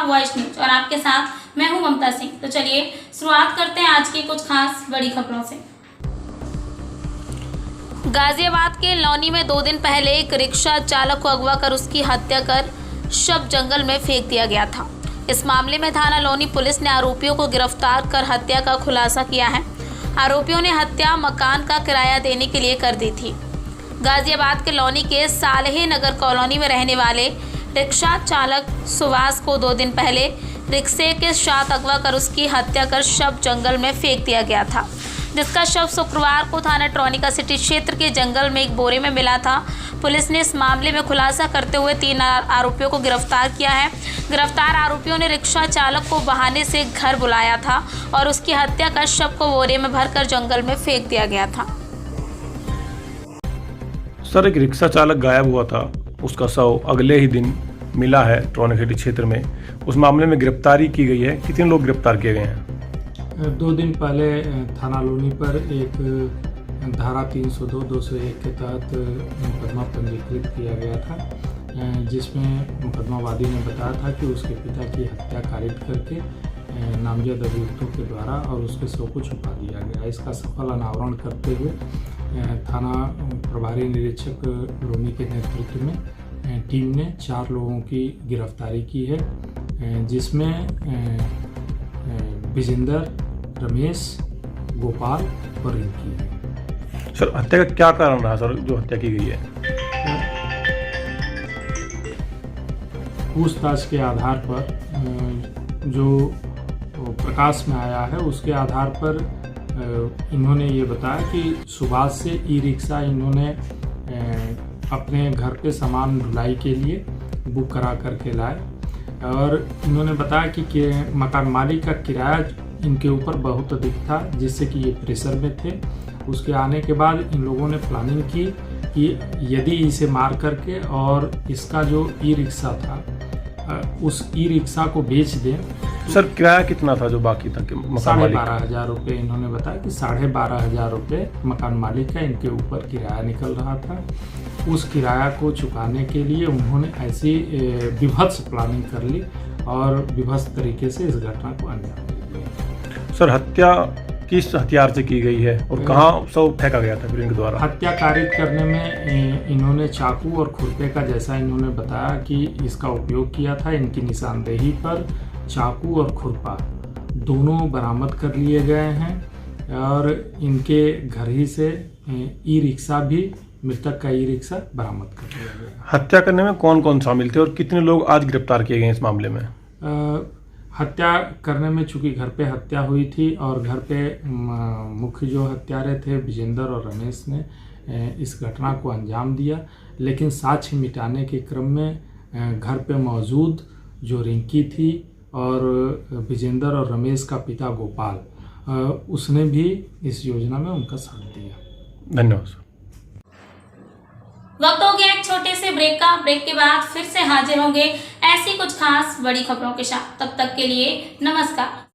Voice news और आपके साथ मैं हूं ममता सिंह। तो चलिए शुरुआत करते हैं आज की कुछ खास बड़ी खबरों से। गाजियाबाद के लौनी में 2 दिन पहले एक रिक्शा चालक को अगवा कर उसकी हत्या कर शव जंगल में फेंक दिया गया था। इस मामले में थाना लौनी पुलिस ने आरोपियों को गिरफ्तार कर हत्या का खुलासा किया है। आरोपियों ने हत्या मकान का किराया देने के लिए कर दी थी। गाजियाबाद के लौनी के सालेह नगर कॉलोनी में रहने वाले रिक्शा चालक सुभाष को 2 दिन पहले रिक्शे के साथ अगवा कर उसकी हत्या कर शव जंगल में फेंक दिया गया था, जिसका शव शुक्रवार को थाना ट्रोनिका सिटी क्षेत्र के जंगल में एक बोरे में मिला था। पुलिस ने इस मामले में खुलासा करते हुए 3 आरोपियों को गिरफ्तार किया है। गिरफ्तार आरोपियों ने रिक्शा चालक को बहाने से घर बुलाया था और उसकी हत्या कर शव को बोरे में भरकर जंगल में फेंक दिया गया था। सर, एक रिक्शा चालक गायब हुआ था, उसका शव अगले ही दिन मिला है ट्रोनिका सिटी क्षेत्र में। उस मामले में गिरफ्तारी की गई है। कितने लोग गिरफ्तार किए गए हैं? 2 दिन पहले थाना लोनी पर एक धारा 302, 201 के तहत मुकदमा पंजीकृत किया गया था, जिसमें मुकदमावादी ने बताया था कि उसके पिता की हत्या कारित करके नामजद अभियुक्तों के द्वारा और उसके शव को छुपा दिया गया। इसका सफल अनावरण करते हुए थाना प्रभारी निरीक्षक लोनी के नेतृत्व में टीम ने 4 लोगों की गिरफ्तारी की है, जिसमें विजेंद्र, रमेश, गोपाल और रिंकी है। सर, हत्या का क्या कारण रहा सर जो हत्या की गई है? पूछताछ के आधार पर जो प्रकाश में आया है उसके आधार पर इन्होंने ये बताया कि सुभाष से ई रिक्शा इन्होंने अपने घर पे सामान ढुलाई के लिए बुक करा करके लाए और इन्होंने बताया कि मकान मालिक का किराया इनके ऊपर बहुत अधिक था, जिससे कि ये प्रेशर में थे। उसके आने के बाद इन लोगों ने प्लानिंग की कि यदि इसे मार करके और इसका जो ई रिक्शा था उस ई रिक्शा को बेच दें। सर, किराया कितना था जो बाकी था? 12,500 रुपये इन्होंने बताया कि 12,500 रुपये मकान मालिक का इनके ऊपर किराया निकल रहा था। उस किराया को चुकाने के लिए उन्होंने ऐसी विभत्स प्लानिंग कर ली और विभत्स तरीके से इस घटना को अंजाम दिया। सर, हत्या किस हथियार से की गई है और कहाँ शव फेंका गया था फिर इनके द्वारा? हत्या कारित करने में इन्होंने चाकू और खुरपे का, जैसा इन्होंने बताया कि इसका उपयोग किया था। इनकी निशानदेही पर चाकू और खुरपा दोनों बरामद कर लिए गए हैं और इनके घर ही से ई रिक्शा भी, मृतक का ई रिक्शा बरामद कर लिया गया। हत्या करने में कौन कौन शामिल थे और कितने लोग आज गिरफ्तार किए गए इस मामले में? हत्या करने में चूंकि घर पे हत्या हुई थी और घर पे मुख्य जो हत्यारे थे विजेंद्र और रमेश ने इस घटना को अंजाम दिया, लेकिन साक्ष्य मिटाने के क्रम में घर पे मौजूद जो रिंकी थी और विजेंद्र और रमेश का पिता गोपाल, उसने भी इस योजना में उनका साथ दिया। धन्यवाद सर। वक्त हो गया एक छोटे से ब्रेक का। ब्रेक के बाद फिर से हाजिर होंगे ऐसी कुछ खास बड़ी खबरों के साथ। तब तक के लिए नमस्कार।